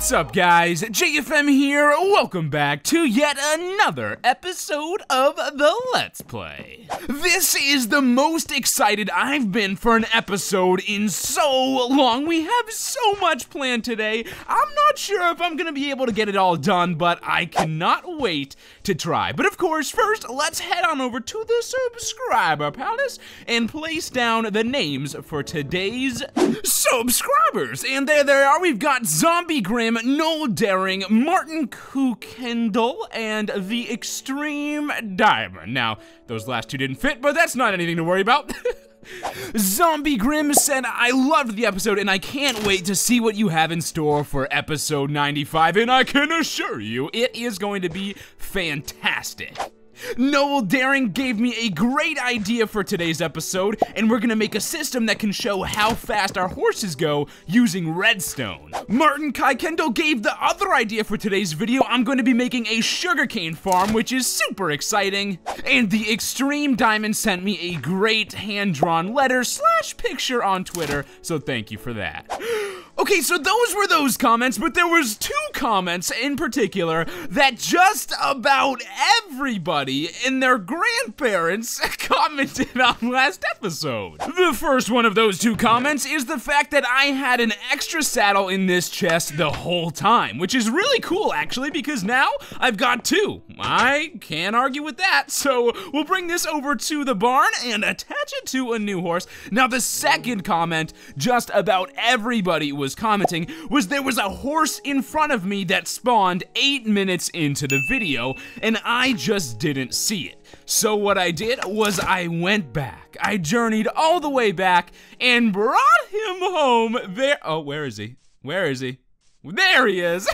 What's up, guys? JFM here. Welcome back to yet another episode of the Let's Play. This is the most excited I've been for an episode in so long. We have so much planned today. I'm not sure if I'm gonna be able to get it all done, but I cannot wait to try. But of course, first, let's head on over to the subscriber palace and place down the names for today's subscribers. And there they are. We've got Zombie Grim, Noel Daring, Martin Kendall, and the Extreme Diamond. Now, those last two didn't fit, but that's not anything to worry about. Zombie Grim said, I loved the episode and I can't wait to see what you have in store for episode 95, and I can assure you it is going to be fantastic. Noel Daring gave me a great idea for today's episode, and we're gonna make a system that can show how fast our horses go using redstone. Martin Kendall gave the other idea for today's video. I'm going to be making a sugarcane farm, which is super exciting. And the Extreme Diamond sent me a great hand-drawn letter / picture on Twitter, so thank you for that. Okay, so those were those comments, but there was two comments in particular that just about everybody and their grandparents commented on last episode. The first one of those two comments is the fact that I had an extra saddle in this chest the whole time, which is really cool actually, because now I've got two. I can't argue with that, so we'll bring this over to the barn and attach it to a new horse. Now the second comment just about everybody was commenting was there was a horse in front of me that spawned 8 minutes into the video, and I just didn't see it. So what I did was I went back. I journeyed all the way back and brought him home there. Oh, where is he? Where is he? There he is.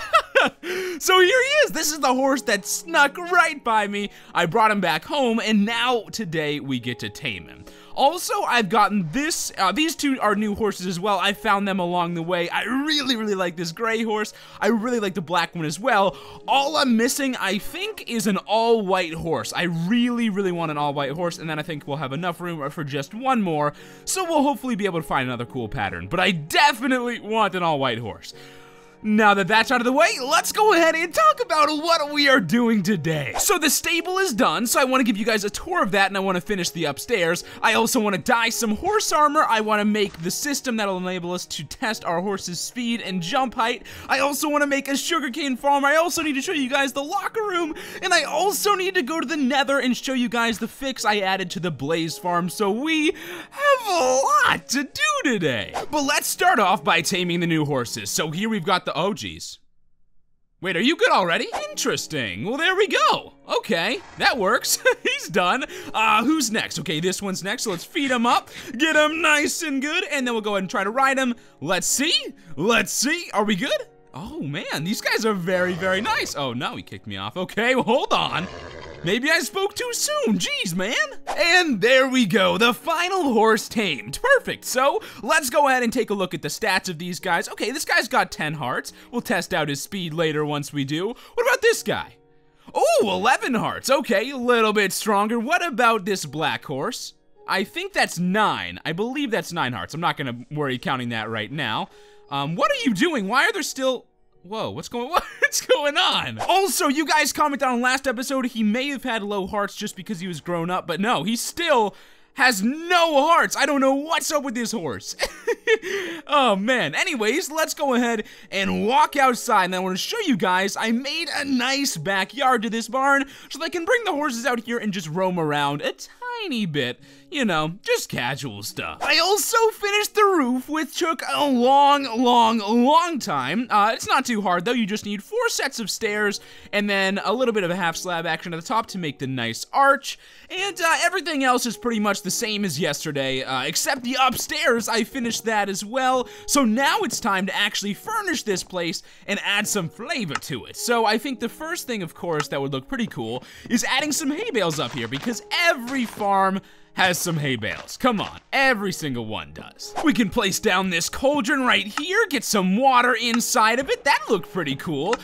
So here he is. This is the horse that snuck right by me. I brought him back home, and now today we get to tame him. Also, I've gotten this, these two are new horses as well. I found them along the way. I really like this gray horse. I really like the black one as well. All I'm missing, I think, is an all-white horse. I really want an all-white horse, and then I think we'll have enough room for just one more, so we'll hopefully be able to find another cool pattern. But I definitely want an all-white horse. Now that that's out of the way, let's go ahead and talk about what we are doing today. So the stable is done, so I want to give you guys a tour of that, and I want to finish the upstairs. I also want to dye some horse armor. I want to make the system that'll enable us to test our horse's speed and jump height. I also want to make a sugarcane farm. I also need to show you guys the locker room, and I also need to go to the Nether and show you guys the fix I added to the Blaze farm. So we have a lot to do today. But let's start off by taming the new horses. So here we've got the oh geez. Wait, are you good already? Interesting. Well, there we go. Okay, that works. He's done. Who's next? Okay, this one's next, so let's feed him up, get him nice and good, and then we'll go ahead and try to ride him. Let's see. Let's see. Are we good? Oh, man, these guys are very nice. Oh, no, he kicked me off. Okay, well, hold on. Maybe I spoke too soon, jeez, man. And there we go, the final horse tamed. Perfect, so let's go ahead and take a look at the stats of these guys. Okay, this guy's got 10 hearts. We'll test out his speed later once we do. What about this guy? Oh, 11 hearts, okay, a little bit stronger. What about this black horse? I think that's 9. I believe that's 9 hearts. I'm not gonna worry counting that right now. What are you doing? Why are there still... Whoa, what's going on? Also, you guys commented on last episode, he may have had low hearts just because he was grown up, but no, he still has no hearts. I don't know what's up with this horse. Oh man, anyways, let's go ahead and walk outside, and I want to show you guys I made a nice backyard to this barn so that I can bring the horses out here and just roam around a tiny bit, you know, just casual stuff. I also finished the roof, which took a long time. It's not too hard though. You just need 4 sets of stairs and then a little bit of a half slab action at the top to make the nice arch, and everything else is pretty much the same as yesterday, except the upstairs. I finished that as well, so now it's time to actually furnish this place and add some flavor to it. So I think the first thing, of course, that would look pretty cool is adding some hay bales up here, because every farm has some hay bales. Come on, every single one does. We can place down this cauldron right here, get some water inside of it. That looked pretty cool.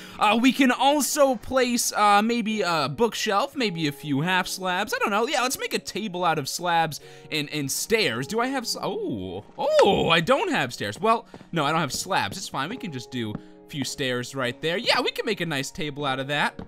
We can also place maybe a bookshelf, maybe a few half slabs. I don't know. Yeah, let's make a table out of slabs and stairs. Do I have, oh, I don't have stairs. Well, no, I don't have slabs. It's fine. We can just do Few stairs right there. Yeah, we can make a nice table out of that.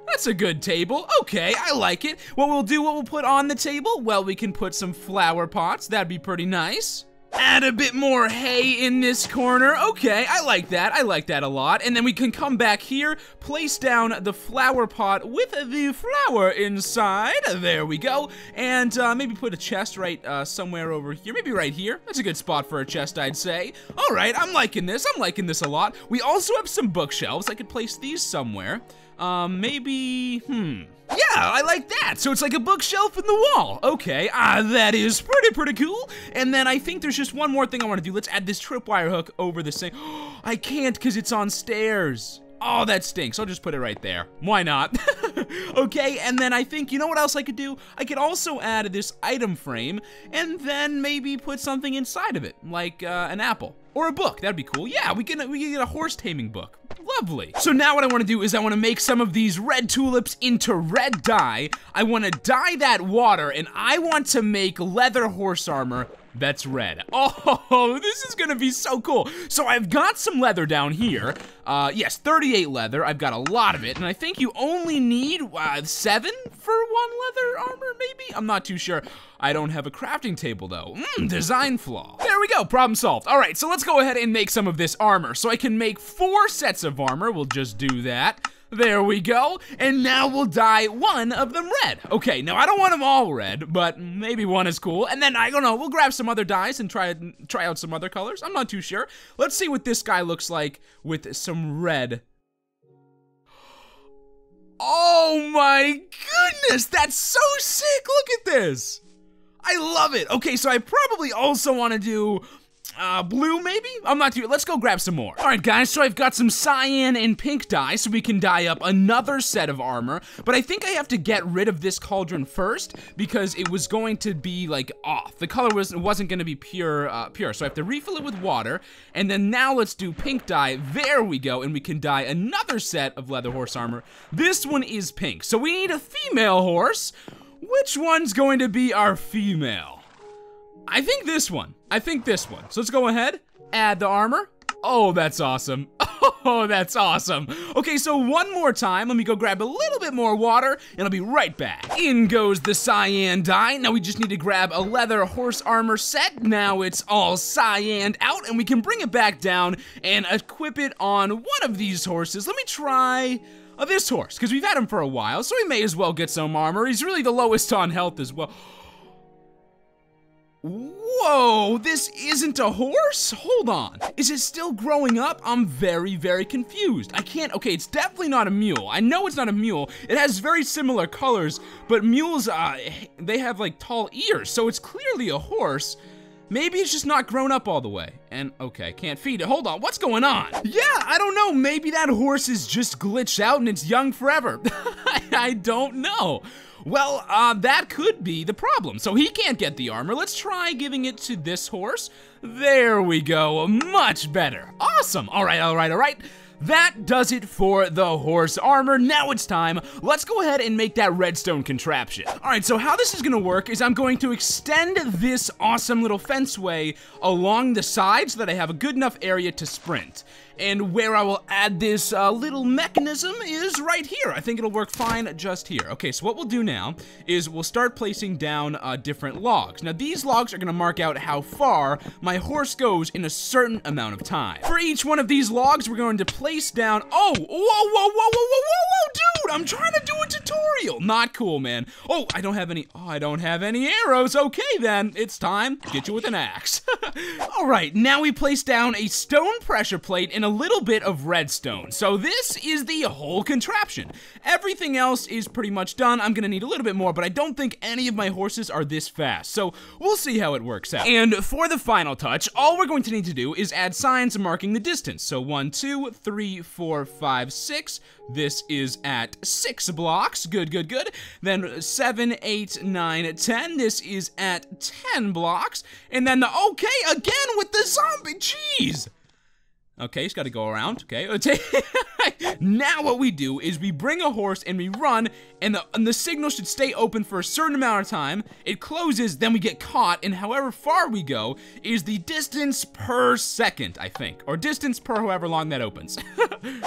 That's a good table. Okay, I like it. What we'll put on the table? Well, we can put some flower pots. That'd be pretty nice. Add a bit more hay in this corner. Okay, I like that. I like that a lot. And then we can come back here, place down the flower pot with the flower inside. There we go. And maybe put a chest right somewhere over here. Maybe right here. That's a good spot for a chest, I'd say. All right, I'm liking this. I'm liking this a lot. We also have some bookshelves. I could place these somewhere. Maybe, yeah, I like that. So it's like a bookshelf in the wall. Okay, that is pretty cool. And then I think there's just one more thing I want to do. Let's add this tripwire hook over this thing. I can't because it's on stairs. Oh, that stinks. I'll just put it right there. Why not? Okay, and then I think, you know what else I could do? I could also add this item frame and then maybe put something inside of it, like an apple or a book. That'd be cool. Yeah, we can get a horse taming book. Lovely. So now what I want to do is I want to make some of these red tulips into red dye. I want to dye that water, and I want to make leather horse armor that's red. Oh, this is gonna be so cool. So I've got some leather down here. Yes, 38 leather. I've got a lot of it, and I think you only need 7 for 1 leather armor, maybe? I'm not too sure. I don't have a crafting table though. Design flaw. There we go, problem solved. All right, so let's go ahead and make some of this armor. So I can make 4 sets of armor. We'll just do that. There we go, and now we'll dye 1 of them red. Okay, now I don't want them all red, but maybe 1 is cool. And then, I don't know, we'll grab some other dyes and try out some other colors. I'm not too sure. Let's see what this guy looks like with some red. Oh my goodness, that's so sick, look at this. I love it. Okay, so I probably also want to do blue maybe? I'm not too, let's go grab some more. All right guys, so I've got some cyan and pink dye so we can dye up another set of armor, but I think I have to get rid of this cauldron first because it was going to be like off. The color wasn't going to be pure, so I have to refill it with water, and then now let's do pink dye. There we go, and we can dye another set of leather horse armor. This one is pink, so we need a female horse. Which one's going to be our female? I think this one. So let's go ahead, add the armor. Oh, that's awesome. Oh, that's awesome. Okay, so one more time. Let me go grab a little bit more water, and I'll be right back. In goes the cyan dye. Now we just need to grab a leather horse armor set. Now it's all cyaned out, and we can bring it back down and equip it on one of these horses. Let me try this horse, because we've had him for a while, so we may as well get some armor. He's really the lowest on health as well. Whoa, this isn't a horse? Hold on. Is it still growing up? I'm very confused. I can't, okay, it's definitely not a mule. I know it's not a mule. It has very similar colors, but mules, they have like tall ears, so it's clearly a horse. Maybe it's just not grown up all the way. And, okay, can't feed it. Hold on, what's going on? Yeah, I don't know. Maybe that horse is just glitched out and it's young forever. I don't know. Well, that could be the problem. So he can't get the armor. Let's try giving it to this horse. There we go, much better. Awesome, all right. That does it for the horse armor. Now it's time. Let's go ahead and make that redstone contraption. All right, so how this is gonna work is I'm going to extend this awesome little fenceway along the side so that I have a good enough area to sprint. And where I will add this little mechanism is right here. I think it'll work fine just here. Okay, so what we'll do now is we'll start placing down different logs. Now these logs are gonna mark out how far my horse goes in a certain amount of time. For each one of these logs, we're going to place down, oh, whoa, dude, I'm trying to do a tutorial. Not cool, man. Oh, I don't have any arrows. Okay then, it's time. Get you with an axe. All right, now we place down a stone pressure plate and a little bit of redstone. So this is the whole contraption. Everything else is pretty much done. I'm gonna need a little bit more, but I don't think any of my horses are this fast. So we'll see how it works out. And for the final touch, all we're going to need to do is add signs marking the distance. So 1, 2, 3, 4, 5, 6. This is at 6 blocks. Good. Then 7, 8, 9, 10. This is at 10 blocks. And then okay, again with the zombie. Jeez. Okay, he's got to go around. Okay, now what we do is we bring a horse and we run, and the signal should stay open for a certain amount of time. It closes, then we get caught, and however far we go is the distance per second, I think, or distance per however long that opens.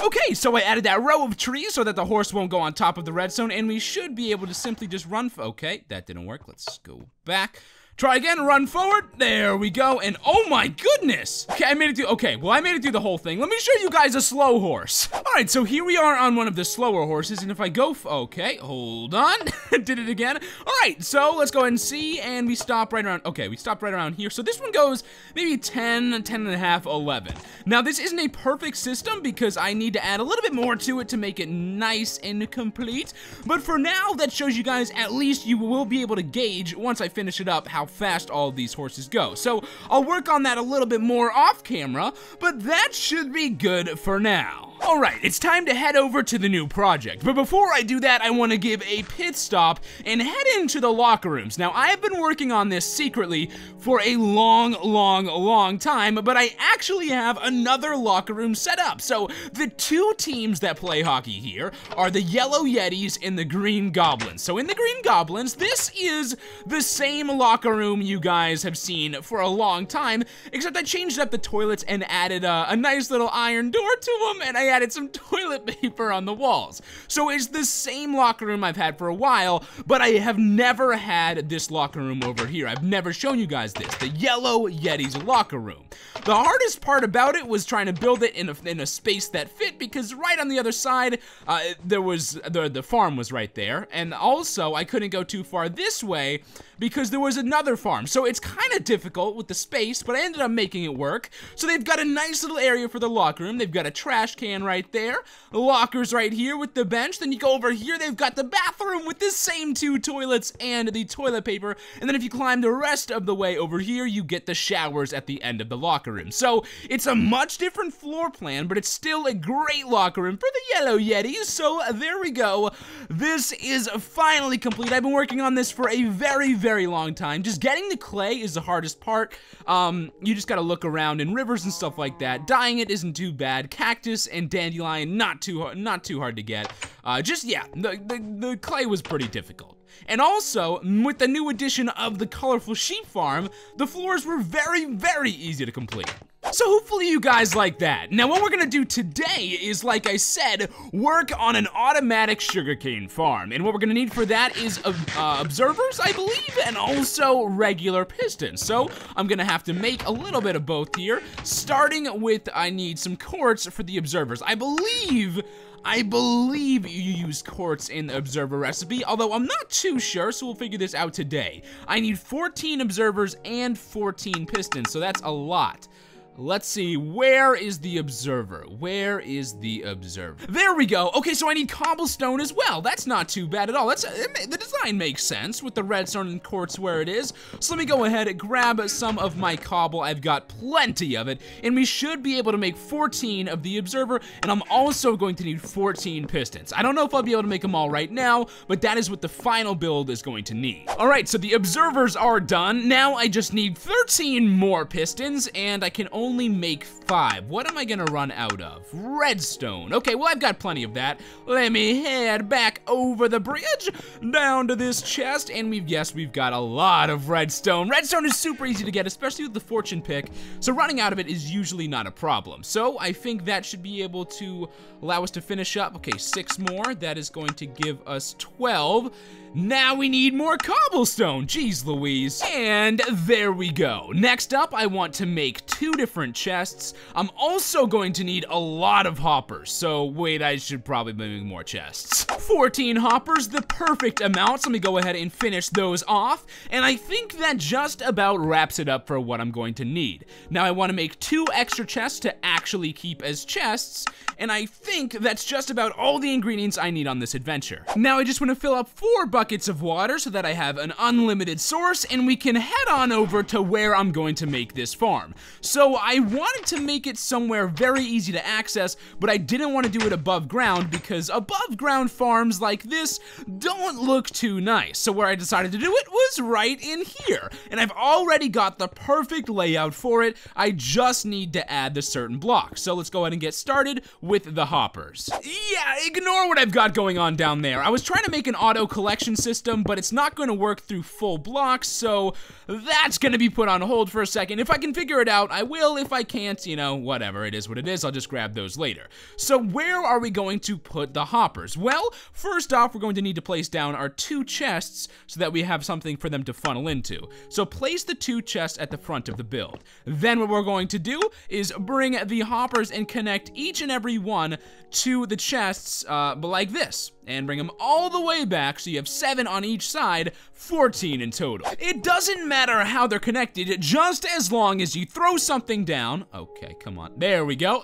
Okay, so I added that row of trees so that the horse won't go on top of the redstone, and we should be able to simply just run. Okay, that didn't work. Let's go back. Try again, run forward. There we go, and oh my goodness. Okay, I made it through, okay, well, I made it through the whole thing. Let me show you guys a slow horse. All right, so here we are on one of the slower horses, and if I go, okay, hold on. Did it again. All right, so let's go ahead and see, and we stop right around, okay, we stopped right around here. So this one goes maybe 10, 10 and a half, 11. Now, this isn't a perfect system because I need to add a little bit more to it to make it nice and complete. But for now, that shows you guys, at least you will be able to gauge, once I finish it up, how fast all of these horses go. So I'll work on that a little bit more off camera, but that should be good for now. Alright, it's time to head over to the new project, but before I do that, I want to give a pit stop and head into the locker rooms. Now, I have been working on this secretly for a long time, but I actually have another locker room set up. So, the two teams that play hockey here are the Yellow Yetis and the Green Goblins. So, in the Green Goblins, this is the same locker room you guys have seen for a long time, except I changed up the toilets and added a nice little iron door to them, and I added some toilet paper on the walls. So it's the same locker room I've had for a while, but I have never had this locker room over here. I've never shown you guys this, the Yellow Yeti's locker room. The hardest part about it was trying to build it in a space that fit, because right on the other side, there was, the farm was right there, and also I couldn't go too far this way because there was another farm. So it's kind of difficult with the space, but I ended up making it work. So they've got a nice little area for the locker room. They've got a trash can right there, the lockers right here with the bench. Then you go over here, they've got the bathroom with the same two toilets and the toilet paper. And then if you climb the rest of the way over here, you get the showers at the end of the locker room. So it's a much different floor plan, but it's still a great locker room for the Yellow Yetis. So there we go. This is finally complete. I've been working on this for a very long time. Just getting the clay is the hardest part. You just gotta look around in rivers and stuff like that. Dyeing it isn't too bad. Cactus and dandelion, not too hard to get. Just, yeah, the clay was pretty difficult. And also, with the new addition of the colorful sheep farm, the floors were very easy to complete. So hopefully you guys like that. Now what we're gonna do today is, like I said, work on an automatic sugarcane farm. And what we're gonna need for that is observers, I believe, and also regular pistons. So I'm gonna have to make a little bit of both here, starting with I need some quartz for the observers. I believe you use quartz in the observer recipe, although I'm not too sure, so we'll figure this out today. I need 14 observers and 14 pistons, so that's a lot. Let's see, where is the observer? Where is the observer? There we go. Okay, so I need cobblestone as well. That's not too bad at all. The design makes sense with the redstone and quartz where it is. So let me go ahead and grab some of my cobble. I've got plenty of it, and we should be able to make 14 of the observer, and I'm also going to need 14 pistons. I don't know if I'll be able to make them all right now, but that is what the final build is going to need. All right, so the observers are done. Now I just need 13 more pistons, and I can only make 5. What am I gonna run out of? Redstone. Okay, well, I've got plenty of that. Let me head back over the bridge, down to this chest, and we've got a lot of redstone. Redstone is super easy to get, especially with the fortune pick, so running out of it is usually not a problem. So I think that should be able to allow us to finish up. Okay, 6 more. That is going to give us 12. Now we need more cobblestone. Jeez Louise. And there we go. Next up, I want to make 2 different chests. I'm also going to need a lot of hoppers. So wait, I should probably be making more chests. 14 hoppers, the perfect amount. So let me go ahead and finish those off. And I think that just about wraps it up for what I'm going to need. Now I want to make 2 extra chests to actually keep as chests. And I think that's just about all the ingredients I need on this adventure. Now I just want to fill up 4 buckets of water so that I have an unlimited source, and we can head on over to where I'm going to make this farm. So I wanted to make it somewhere very easy to access, but I didn't want to do it above ground because above ground farms like this don't look too nice. So where I decided to do it was right in here, and I've already got the perfect layout for it. I just need to add the certain blocks. blocks. So let's go ahead and get started with the hoppers. Yeah, ignore what I've got going on down there. I was trying to make an auto collection system, but it's not going to work through full blocks, so that's going to be put on hold for a second. If I can figure it out, I will. If I can't, you know, whatever, it is what it is. I'll just grab those later. So where are we going to put the hoppers? Well, first off, we're going to need to place down our 2 chests so that we have something for them to funnel into. So place the 2 chests at the front of the build. Then what we're going to do is bring the hoppers and connect each and every one to the chests like this, and bring them all the way back so you have 7 on each side, 14 in total. It doesn't matter how they're connected, just as long as you throw something down. Okay, come on, there we go.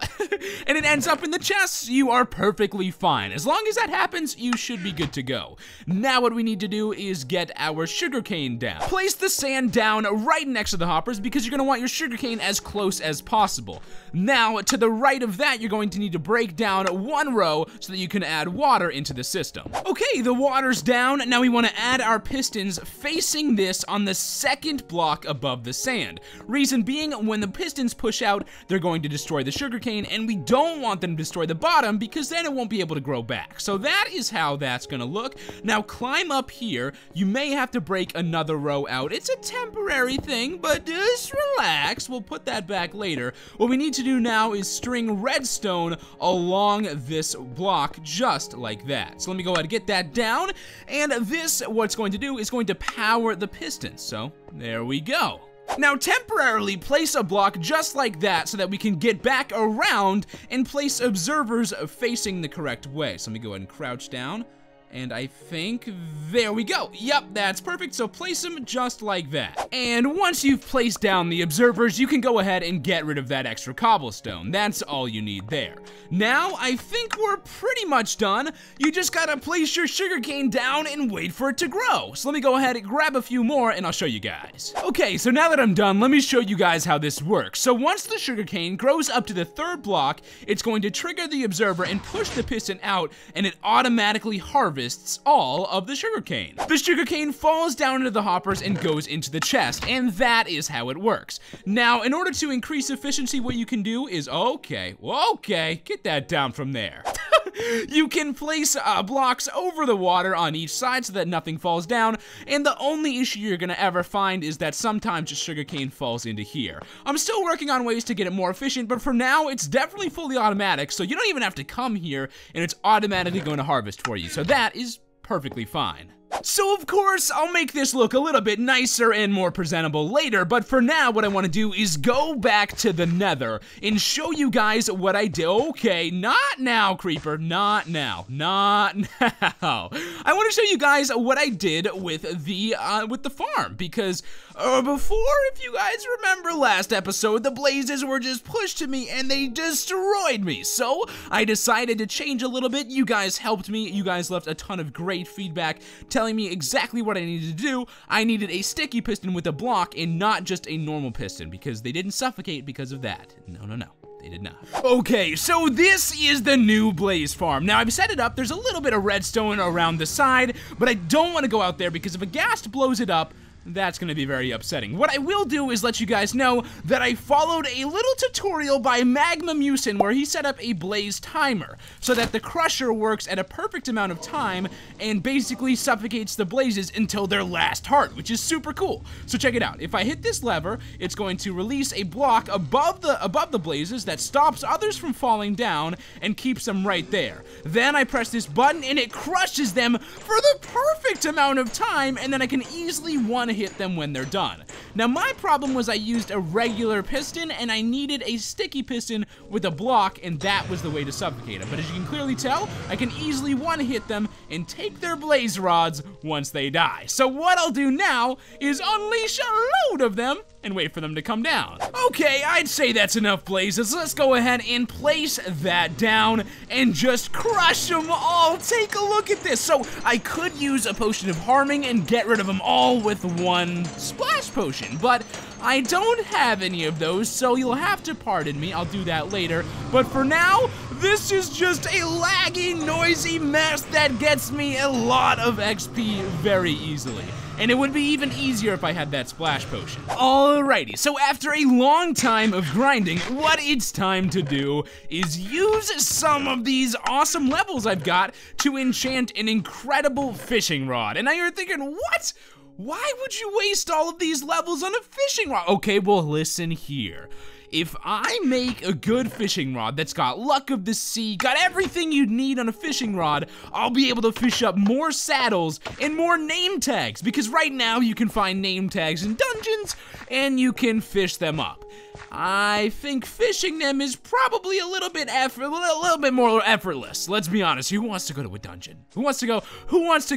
And it ends up in the chests, you are perfectly fine. As long as that happens, you should be good to go. Now what we need to do is get our sugarcane down. Place the sand down right next to the hoppers because you're gonna want your sugarcane as close as possible. Now, to the right of that, you're going to need to break down 1 row so that you can add water into the system. Okay, the water's down. Now we want to add our pistons facing this on the 2nd block above the sand. Reason being, when the pistons push out, they're going to destroy the sugarcane, and we don't want them to destroy the bottom because then it won't be able to grow back. So that is how that's gonna look. Now climb up here. You may have to break another row out. It's a temporary thing, but just relax. We'll put that back later. What we need to do now is string redstone along this block just like that. So let me go ahead and get that down, and this, what's going to do is going to power the pistons. So there we go. Now temporarily place a block just like that so that we can get back around and place observers facing the correct way. So let me go ahead and crouch down. And I think, there we go. Yep, that's perfect, so place them just like that. And once you've placed down the observers, you can go ahead and get rid of that extra cobblestone. That's all you need there. Now, I think we're pretty much done. You just gotta place your sugarcane down and wait for it to grow. So let me go ahead and grab a few more and I'll show you guys. Okay, so now that I'm done, let me show you guys how this works. So once the sugarcane grows up to the 3rd block, it's going to trigger the observer and push the piston out, and it automatically harvests all of the sugarcane. The sugarcane falls down into the hoppers and goes into the chest, and that is how it works. Now, in order to increase efficiency, what you can do is, okay, get that down from there. You can place blocks over the water on each side so that nothing falls down, and the only issue you're gonna ever find is that sometimes the sugarcane falls into here. I'm still working on ways to get it more efficient, but for now, it's definitely fully automatic, so you don't even have to come here, and it's automatically going to harvest for you. So that is perfectly fine. So of course, I'll make this look a little bit nicer and more presentable later, but for now, what I want to do is go back to the nether and show you guys what I did. Okay, not now, creeper, not now, not now. I want to show you guys what I did with the farm, because before, if you guys remember last episode, the blazes were just pushed to me and they destroyed me. So I decided to change a little bit. You guys helped me. You guys left a ton of great feedback telling me exactly what I needed to do. I needed a sticky piston with a block and not just a normal piston, because they didn't suffocate because of that. No. They did not. Okay, so this is the new blaze farm. Now, I've set it up. There's a little bit of redstone around the side, but I don't want to go out there because if a ghast blows it up, that's gonna be very upsetting. What I will do is let you guys know that I followed a little tutorial by Magma Musin where he set up a blaze timer so that the crusher works at a perfect amount of time and basically suffocates the blazes until their last heart, which is super cool. So check it out. If I hit this lever, it's going to release a block above the blazes that stops others from falling down and keeps them right there. Then I press this button and it crushes them for the perfect amount of time, and then I can easily hit them when they're done. Now my problem was I used a regular piston and I needed a sticky piston with a block, and that was the way to suffocate them. But as you can clearly tell, I can easily one-hit them and take their blaze rods once they die. So what I'll do now is unleash a load of them and wait for them to come down. Okay, I'd say that's enough blazes. Let's go ahead and place that down and just crush them all. Take a look at this. So I could use a potion of harming and get rid of them all with one splash potion, but I don't have any of those, so you'll have to pardon me. I'll do that later. But for now, this is just a laggy, noisy mess that gets me a lot of XP very easily. and it would be even easier if I had that splash potion. Alrighty, so after a long time of grinding, what it's time to do is use some of these awesome levels I've got to enchant an incredible fishing rod. And now you're thinking, what? Why would you waste all of these levels on a fishing rod? Okay, well, listen here. If I make a good fishing rod that's got luck of the sea, got everything you'd need on a fishing rod, I'll be able to fish up more saddles and more name tags, because right now you can find name tags in dungeons and you can fish them up. I think fishing them is probably a little bit more effortless. Let's be honest. Who wants to go to a dungeon? Who wants to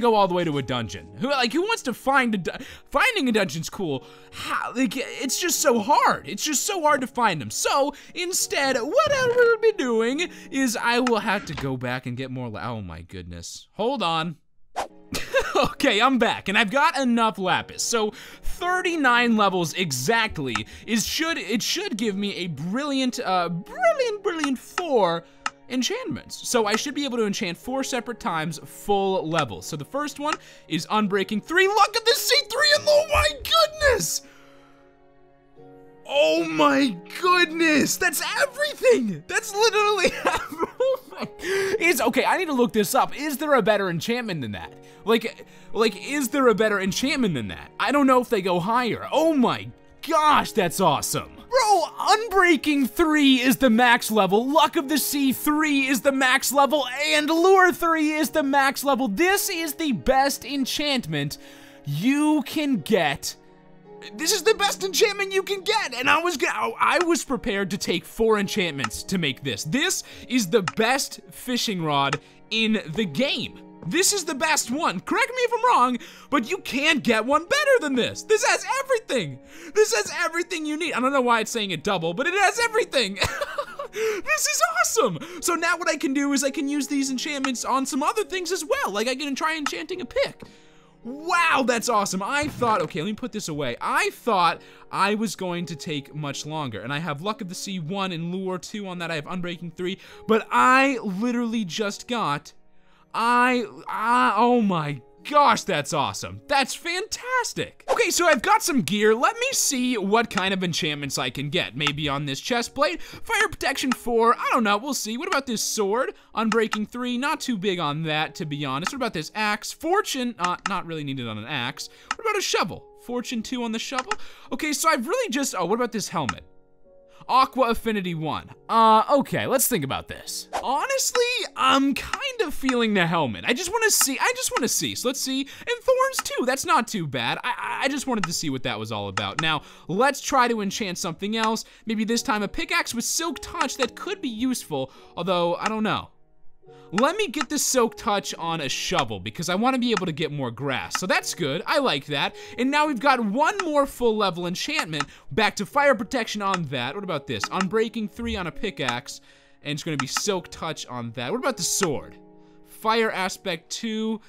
go all the way to a dungeon? Who wants to finding a dungeon's cool. It's just so hard. It's just so hard to find them. So instead, what I will be doing is I will have to go back and get more. Oh my goodness. Hold on. Okay, I'm back, and I've got enough lapis. So 39 levels exactly it should give me a brilliant 4 enchantments. So I should be able to enchant 4 separate times full levels. So the first one is Unbreaking 3. Look at this C3, and oh my goodness! Oh my goodness, that's everything! That's literally okay, I need to look this up. Is there a better enchantment than that? Is there a better enchantment than that? I don't know if they go higher. Oh my gosh, that's awesome. Bro, Unbreaking 3 is the max level, Luck of the Sea 3 is the max level, and Lure 3 is the max level. This is the best enchantment you can get. This is the best enchantment you can get, and I was prepared to take 4 enchantments to make this. This is the best fishing rod in the game. This is the best one. Correct me if I'm wrong, but you can't get one better than this. This has everything. This has everything you need. I don't know why it's saying it double, but it has everything. This is awesome. So now what I can do is I can use these enchantments on some other things as well. Like I can try enchanting a pick. Wow, that's awesome. I thought, okay, let me put this away. I thought I was going to take much longer, and I have Luck of the Sea 1 and Lure 2 on that. I have Unbreaking 3, but I literally just got, oh my gosh, that's awesome. That's fantastic. Okay, so I've got some gear. Let me see what kind of enchantments I can get. Maybe on this chest plate, Fire Protection 4, I don't know, we'll see. What about this sword? Unbreaking 3, not too big on that, to be honest. What about this axe? Fortune, not really needed on an axe. What about a shovel? Fortune 2 on the shovel? Okay, so I've really just, what about this helmet? Aqua Affinity 1. Okay, let's think about this. Honestly, I'm kind of feeling the helmet. I just want to see. So let's see. And Thorns 2, that's not too bad. I just wanted to see what that was all about. Now, let's try to enchant something else. Maybe this time a pickaxe with Silk Touch. That could be useful, although, I don't know. Let me get the Silk Touch on a shovel because I want to be able to get more grass. So that's good. I like that. And now we've got one more full level enchantment. Back to Fire Protection on that. What about this? Unbreaking 3 on a pickaxe. And it's going to be Silk Touch on that. What about the sword? Fire Aspect 2.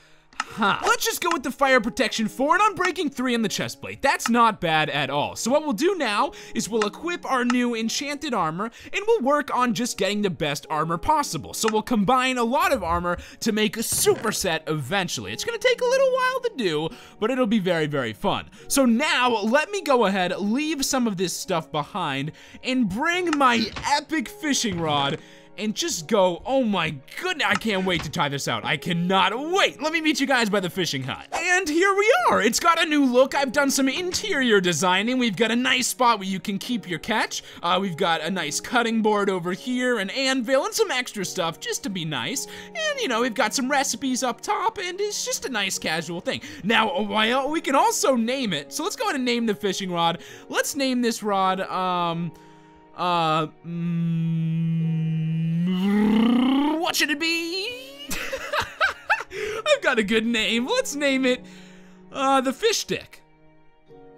Let's just go with the Fire Protection 4 and Unbreaking 3 on the chest plate. That's not bad at all. So what we'll do now is we'll equip our new enchanted armor and we'll work on just getting the best armor possible. So we'll combine a lot of armor to make a superset eventually. It's gonna take a little while to do, but it'll be very, very fun. So now let me go ahead, leave some of this stuff behind and bring my epic fishing rod and just go, oh my goodness, I can't wait to try this out. I cannot wait. Let me meet you guys by the fishing hut. And here we are. It's got a new look. I've done some interior designing. We've got a nice spot where you can keep your catch. We've got a nice cutting board over here, an anvil, and some extra stuff just to be nice. And, you know, we've got some recipes up top, and it's just a nice casual thing. Now, we can also name it. So let's go ahead and name the fishing rod. Let's name this rod, what should it be? I've got a good name. Let's name it, the fish stick.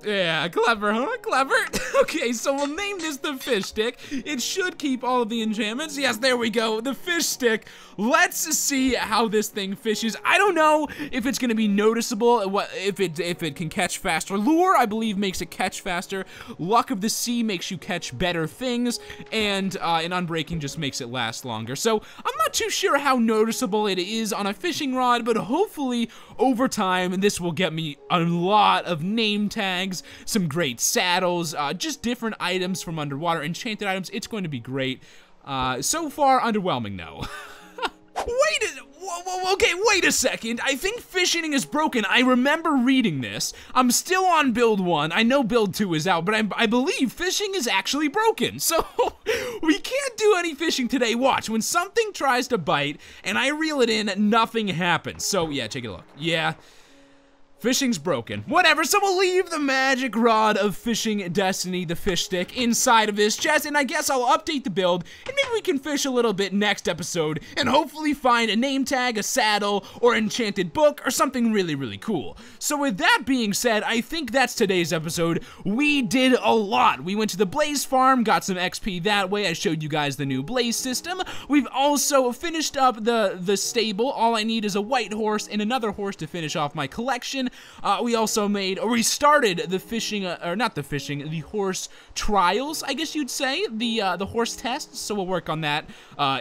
Yeah, clever, huh? Clever. Okay, so we'll name this the fish stick. It should keep all of the enchantments. Yes, there we go, the fish stick. Let's see how this thing fishes. I don't know if it's gonna be noticeable, if it can catch faster. Lure, I believe, makes it catch faster. Luck of the Sea makes you catch better things, and Unbreaking just makes it last longer. So I'm not not too sure how noticeable it is on a fishing rod, but hopefully over time this will get me a lot of name tags, some great saddles, just different items from underwater, enchanted items. It's going to be great. So far, underwhelming though. Wait a second. I think fishing is broken. I remember reading this. I'm still on build 1. I know build 2 is out, but I believe fishing is actually broken. So we can't do any fishing today. Watch, when something tries to bite and I reel it in, nothing happens. So yeah, take a look. Yeah. Fishing's broken. Whatever, so we'll leave the magic rod of fishing destiny, the fish stick, inside of this chest, and I guess I'll update the build, and maybe we can fish a little bit next episode, and hopefully find a name tag, a saddle, or enchanted book, or something really, really cool. So with that being said, I think that's today's episode. We did a lot. We went to the Blaze Farm, got some XP that way. I showed you guys the new Blaze system. We've also finished up the stable. All I need is a white horse and another horse to finish off my collection. We also restarted the fishing, the horse trials, I guess you'd say, the horse tests, so we'll work on that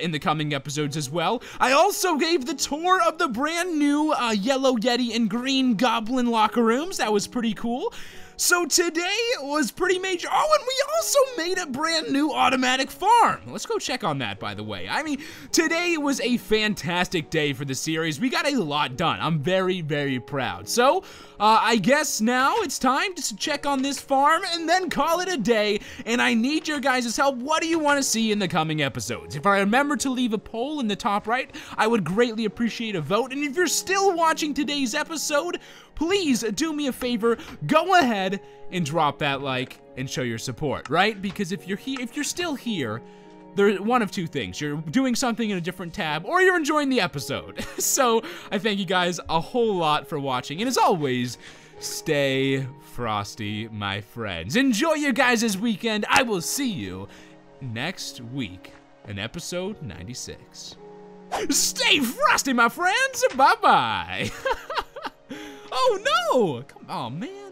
in the coming episodes as well. I also gave the tour of the brand new Yellow Yeti and Green Goblin locker rooms. That was pretty cool. So today was pretty major. Oh, and we also made a brand new automatic farm. Let's go check on that, by the way. I mean, today was a fantastic day for the series. We got a lot done. I'm very, very proud. So, I guess now it's time to check on this farm and then call it a day. And I need your guys' help. What do you want to see in the coming episodes? If I remember to leave a poll in the top right, I would greatly appreciate a vote. And if you're still watching today's episode, please do me a favor, go ahead and drop that like and show your support, right? Because if you're still here, there's one of two things. You're doing something in a different tab, or you're enjoying the episode. So I thank you guys a whole lot for watching, and as always, stay frosty, my friends. Enjoy your guys' weekend. I will see you next week in episode 96. Stay frosty, my friends. Bye-bye. Oh no! Come on, man.